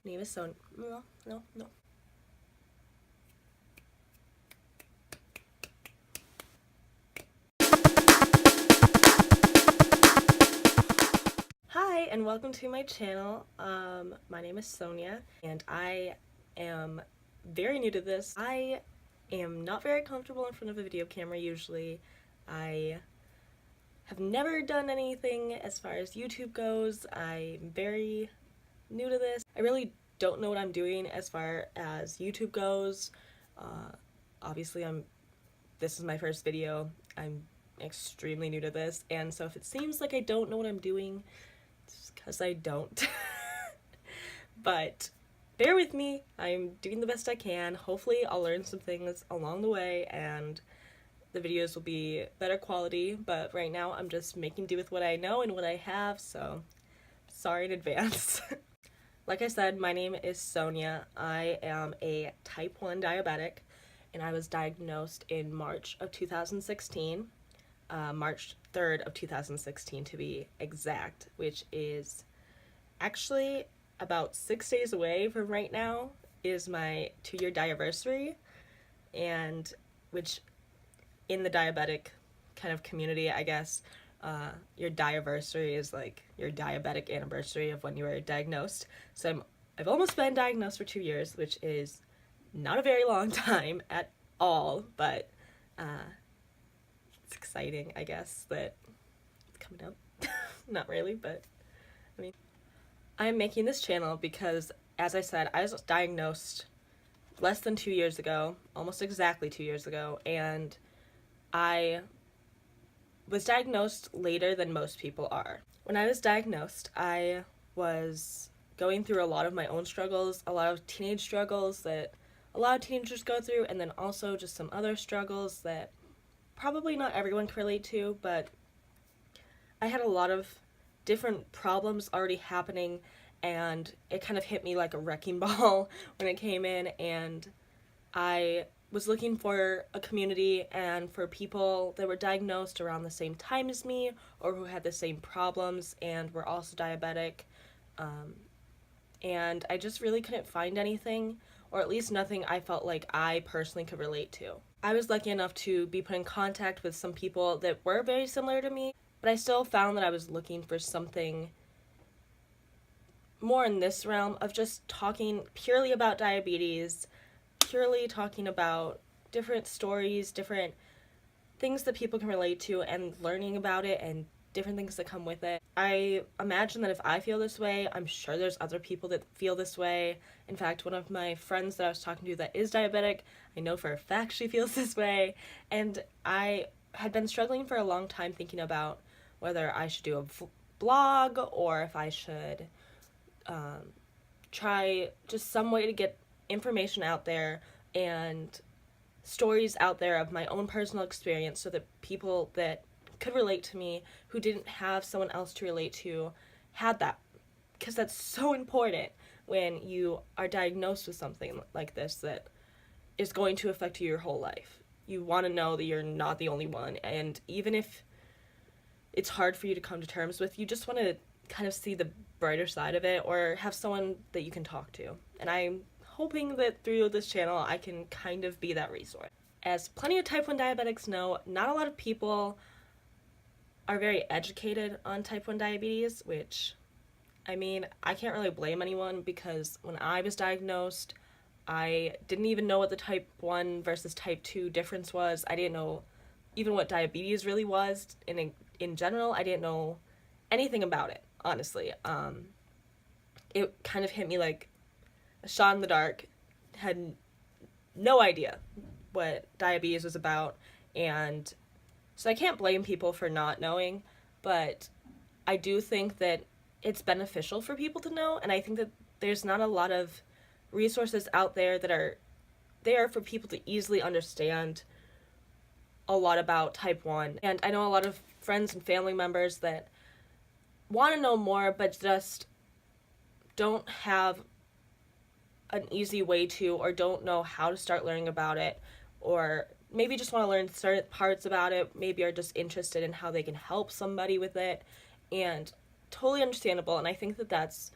Name is Son. No. Hi, and welcome to my channel. My name is Sonia, and I am very new to this. I am not very comfortable in front of a video camera usually. I have never done anything as far as YouTube goes. I'm very new to this. I really don't know what I'm doing as far as YouTube goes. Obviously, this is my first video. I'm extremely new to this, and so if it seems like I don't know what I'm doing, it's because I don't. But bear with me. I'm doing the best I can. Hopefully I'll learn some things along the way and the videos will be better quality, but right now I'm just making do with what I know and what I have, so sorry in advance. Like I said, my name is Sonia. I am a type 1 diabetic, and I was diagnosed in March of 2016, March 3rd of 2016 to be exact, which is actually about 6 days away from right now is my 2-year diaversary, and which in the diabetic kind of community, I guess, your diaversary is like your diabetic anniversary of when you were diagnosed. So I've almost been diagnosed for 2 years, which is not a very long time at all, but it's exciting, I guess, that it's coming up. Not really, but I mean, I'm making this channel because, as I said, I was diagnosed less than 2 years ago, almost exactly 2 years ago, and I was diagnosed later than most people are. When I was diagnosed, I was going through a lot of my own struggles, a lot of teenage struggles that a lot of teenagers go through, and then also just some other struggles that probably not everyone can relate to, but I had a lot of different problems already happening, and it kind of hit me like a wrecking ball when it came in, and I was looking for a community and for people that were diagnosed around the same time as me or who had the same problems and were also diabetic. And I just really couldn't find anything, or at least nothing I felt like I personally could relate to. I was lucky enough to be put in contact with some people that were very similar to me, but I still found that I was looking for something more in this realm of just talking purely about diabetes, purely talking about different stories, different things that people can relate to, and learning about it and different things that come with it. I imagine that if I feel this way, I'm sure there's other people that feel this way. In fact, one of my friends that I was talking to that is diabetic, I know for a fact she feels this way, and I had been struggling for a long time thinking about whether I should do a blog or if I should try just some way to get information out there and stories out there of my own personal experience so that people that could relate to me who didn't have someone else to relate to had that, because that's so important when you are diagnosed with something like this that is going to affect you your whole life. You want to know that you're not the only one, and even if it's hard for you to come to terms with, you just want to kind of see the brighter side of it or have someone that you can talk to. And I'm hoping that through this channel I can kind of be that resource. As plenty of type 1 diabetics know, not a lot of people are very educated on type 1 diabetes, which, I mean, I can't really blame anyone because when I was diagnosed, I didn't even know what the type 1 versus type 2 difference was. I didn't know even what diabetes really was, and in general, I didn't know anything about it, honestly. It kind of hit me like a shot in the dark. Had no idea what diabetes was about, and so I can't blame people for not knowing, but I do think that it's beneficial for people to know, and I think that there's not a lot of resources out there that are there for people to easily understand a lot about type 1. And I know a lot of friends and family members that want to know more but just don't have an easy way to, or don't know how to start learning about it, or maybe just want to learn certain parts about it, maybe are just interested in how they can help somebody with it, and totally understandable. And I think that that's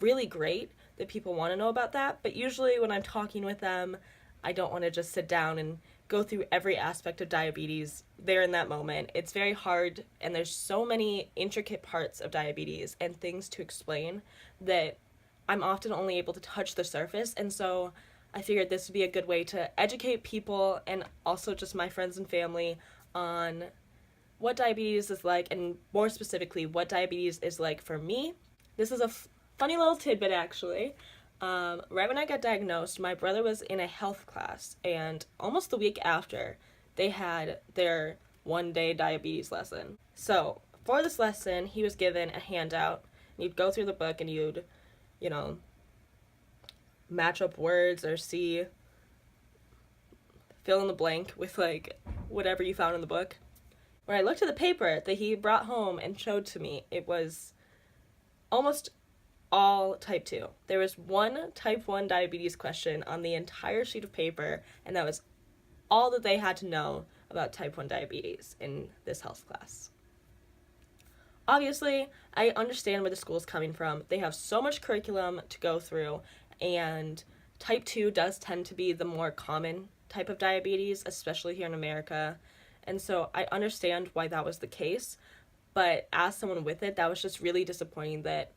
really great that people want to know about that, but usually when I'm talking with them, I don't want to just sit down and go through every aspect of diabetes there in that moment. It's very hard, and there's so many intricate parts of diabetes and things to explain that I'm often only able to touch the surface, and so I figured this would be a good way to educate people and also just my friends and family on what diabetes is like, and more specifically, what diabetes is like for me. This is a funny little tidbit, actually. Right when I got diagnosed, my brother was in a health class, and almost the week after, they had their one-day diabetes lesson. So, for this lesson, he was given a handout, and you'd go through the book, and you'd, match up words or fill in the blank with, whatever you found in the book. When I looked at the paper that he brought home and showed to me, it was almost all type 2. There was one type 1 diabetes question on the entire sheet of paper, and that was all that they had to know about type 1 diabetes in this health class. Obviously, I understand where the school's coming from. They have so much curriculum to go through, and type 2 does tend to be the more common type of diabetes, especially here in America. And so I understand why that was the case, but as someone with it, that was just really disappointing that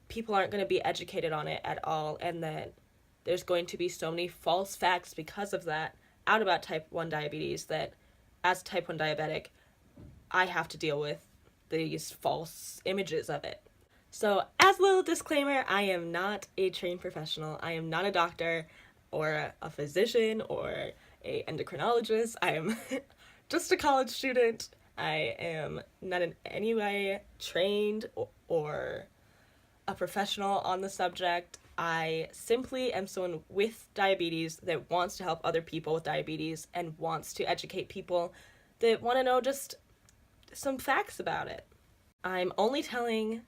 people aren't going to be educated on it at all, and that there's going to be so many false facts because of that out about type 1 diabetes that as a type 1 diabetic, I have to deal with these false images of it. So as a little disclaimer, I am not a trained professional. I am not a doctor or a physician or a endocrinologist. I am just a college student. I am not in any way trained or a professional on the subject. I simply am someone with diabetes that wants to help other people with diabetes and wants to educate people that want to know just some facts about it. I'm only telling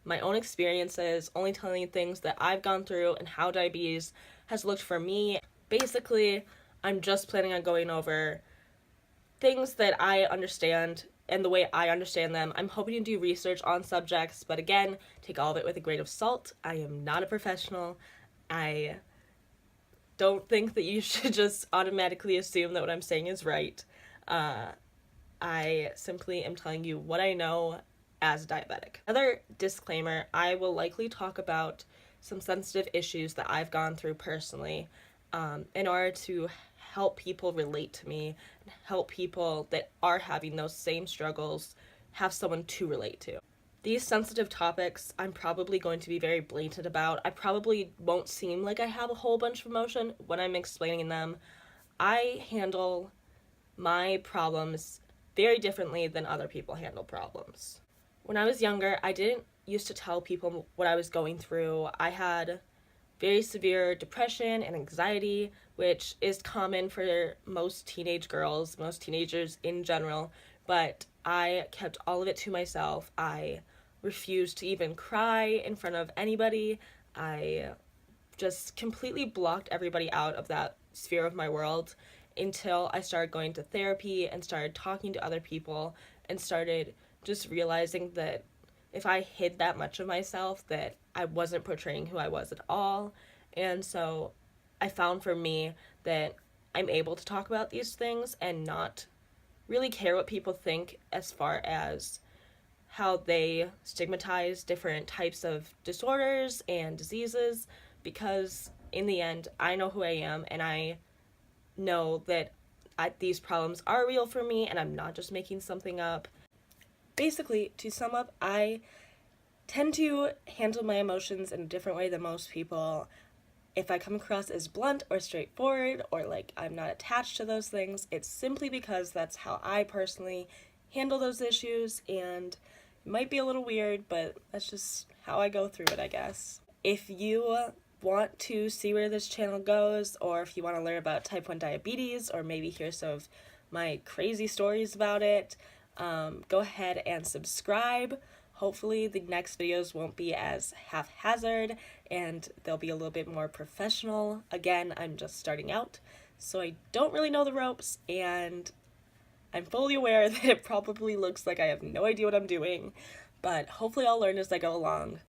my own experiences, only telling things that I've gone through and how diabetes has looked for me. Basically, I'm just planning on going over things that I understand and the way I understand them. I'm hoping to do research on subjects, but again, take all of it with a grain of salt. I am not a professional. I don't think that you should just automatically assume that what I'm saying is right. I simply am telling you what I know as a diabetic. Another disclaimer, I will likely talk about some sensitive issues that I've gone through personally in order to help people relate to me, help people that are having those same struggles have someone to relate to. These sensitive topics, I'm probably going to be very blatant about. I probably won't seem like I have a whole bunch of emotion when I'm explaining them. I handle my problems very differently than other people handle problems. When I was younger, I didn't used to tell people what I was going through. I had very severe depression and anxiety, which is common for most teenage girls, most teenagers in general, but I kept all of it to myself. I refused to even cry in front of anybody. I just completely blocked everybody out of that sphere of my world until I started going to therapy and started talking to other people and started just realizing that if I hid that much of myself, that I wasn't portraying who I was at all. And so I found for me that I'm able to talk about these things and not really care what people think as far as how they stigmatize different types of disorders and diseases, because in the end, I know who I am, and I know that these problems are real for me, and I'm not just making something up. Basically, to sum up, I tend to handle my emotions in a different way than most people. If I come across as blunt or straightforward or like I'm not attached to those things, it's simply because that's how I personally handle those issues, and it might be a little weird, but that's just how I go through it, I guess. If you want to see where this channel goes, or if you want to learn about type 1 diabetes, or maybe hear some of my crazy stories about it, go ahead and subscribe. Hopefully the next videos won't be as haphazard and they'll be a little bit more professional. Again, I'm just starting out, so I don't really know the ropes, and I'm fully aware that it probably looks like I have no idea what I'm doing, but hopefully I'll learn as I go along.